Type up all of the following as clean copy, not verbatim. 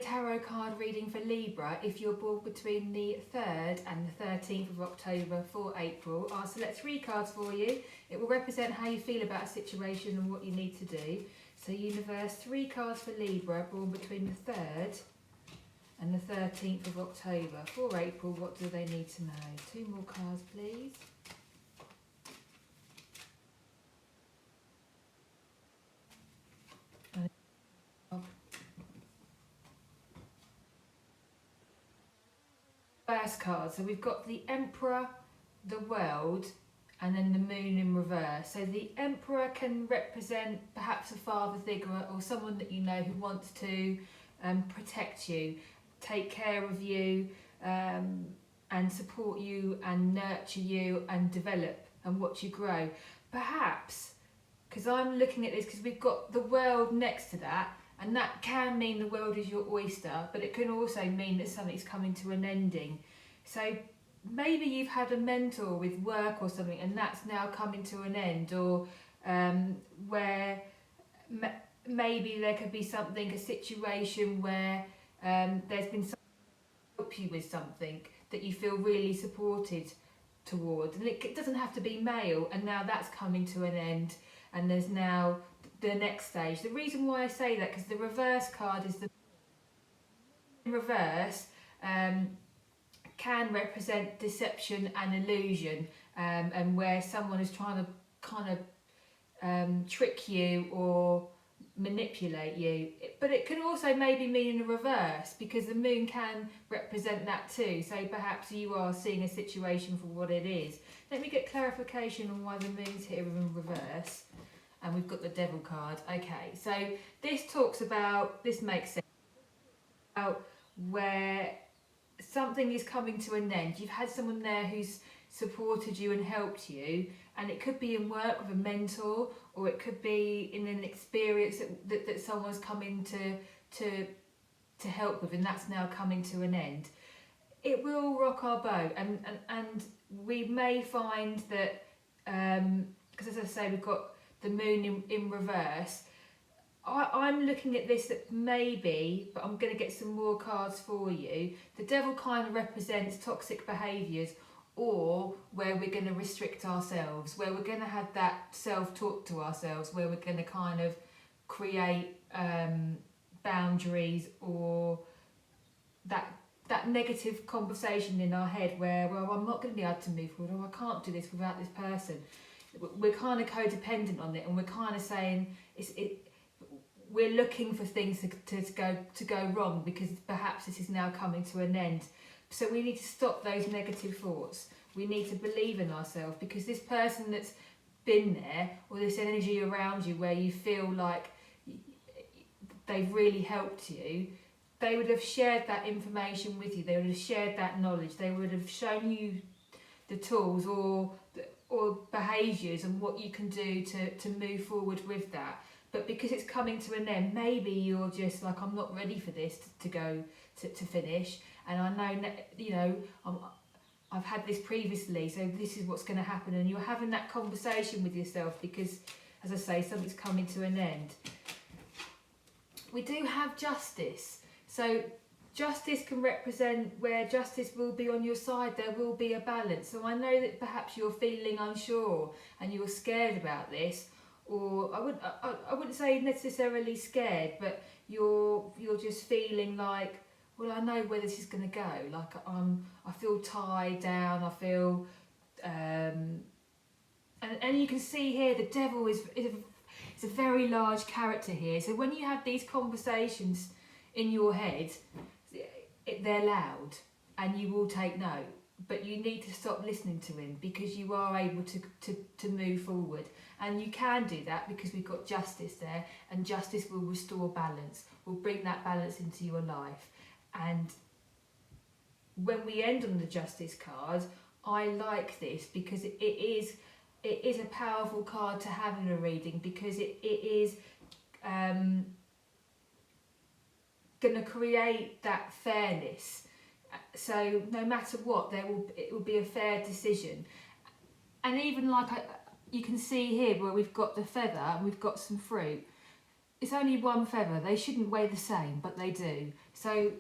tarot card reading for Libra if you're born between the 3rd and the 13th of October for April. I'll select 3 cards for you. It will represent how you feel about a situation and what you need to do. So universe, 3 cards for Libra born between the 3rd and the 13th of October for April. What do they need to know? 2 more cards, please. First card, so we've got the Emperor, the World, and then the Moon in reverse. So the Emperor can represent perhaps a father figure or someone that you know who wants to protect you, take care of you, and support you and nurture you and develop and watch you grow. Perhaps, because I'm looking at this, because we've got the World next to that, and that can mean the world is your oyster, but it can also mean that something's coming to an ending. So maybe you've had a mentor with work or something, and that's now coming to an end, or where maybe there could be something, a situation where there's been someone to help you with something that you feel really supported towards. And it doesn't have to be male, and now that's coming to an end, and there's now the next stage. The reason why I say that, because the reverse card is the reverse can represent deception and illusion, and where someone is trying to kind of trick you or manipulate you. But it can also maybe mean in the reverse, because the moon can represent that too. So perhaps you are seeing a situation for what it is. Let me get clarification on why the moon's here in reverse. And we've got the Devil card. Okay, so this talks about, this makes sense, about where something is coming to an end. You've had someone there who's supported you and helped you, and it could be in work with a mentor, or it could be in an experience that someone's come in to help with, and that's now coming to an end. It will rock our boat, and we may find that, because as I say, we've got the moon in reverse. I'm looking at this that maybe, but I'm going to get some more cards for you. The Devil kind of represents toxic behaviours, or where we're going to restrict ourselves, where we're going to have that self-talk to ourselves, where we're going to kind of create boundaries, or that negative conversation in our head where, well, I'm not going to be able to move forward, or I can't do this without this person. We're kind of codependent on it, and we're kind of saying we're looking for things to go wrong, because perhaps this is now coming to an end. So we need to stop those negative thoughts. We need to believe in ourselves, because this person that's been there, or this energy around you where you feel like they've really helped you, they would have shared that information with you. They would have shared that knowledge. They would have shown you the tools or behaviours and what you can do to move forward with that. But because it's coming to an end, maybe you're just like, I'm not ready for this to go to finish, and I know, you know, I've had this previously, so this is what's going to happen, and you're having that conversation with yourself because, as I say, something's coming to an end. We do have justice, so justice can represent where justice will be on your side. There will be a balance. So I know that perhaps you're feeling unsure and you're scared about this, or I wouldn't say necessarily scared, but you're just feeling like, well, I know where this is going to go. Like I feel tied down. I feel, and you can see here the Devil is a very large character here. So when you have these conversations in your head, they're loud and you will take note, but you need to stop listening to him, because you are able to move forward, and you can do that because we've got justice there, and justice will restore balance, will bring that balance into your life. And when we end on the Justice card, I like this because it is a powerful card to have in a reading, because it is going to create that fairness. So no matter what, it will be a fair decision. And even like you can see here where we've got the feather and we've got some fruit. it's only one feather. They shouldn't weigh the same, but they do. So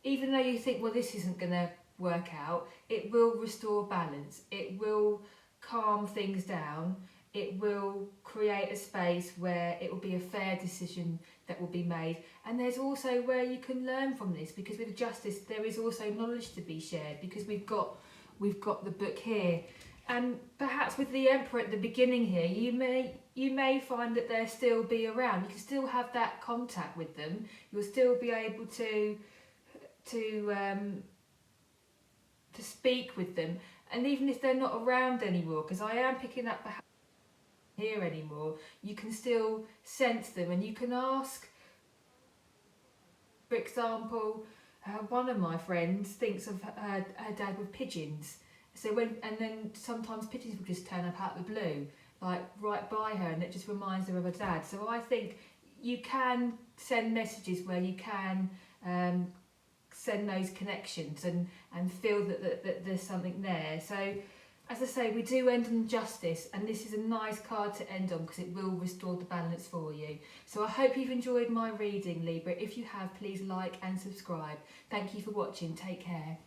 even though you think, well, this isn't going to work out, it will restore balance. It will calm things down. It will create a space where it will be a fair decision that will be made. And there's also where you can learn from this, because with justice there is also knowledge to be shared, because we've got the book here. And perhaps with the Emperor at the beginning here, you may find that they'll still be around. You can still have that contact with them. You'll still be able to speak with them, and even if they're not around anymore, because I am picking up perhaps here anymore, you can still sense them, and you can ask. For example, one of my friends thinks of her dad with pigeons. So and then sometimes pigeons will just turn up out of the blue, like right by her, and it just reminds her of her dad. So I think you can send messages where you can send those connections and feel that there's something there. So as I say, we do end on justice, and this is a nice card to end on because it will restore the balance for you. So I hope you've enjoyed my reading, Libra. If you have, please like and subscribe. Thank you for watching. Take care.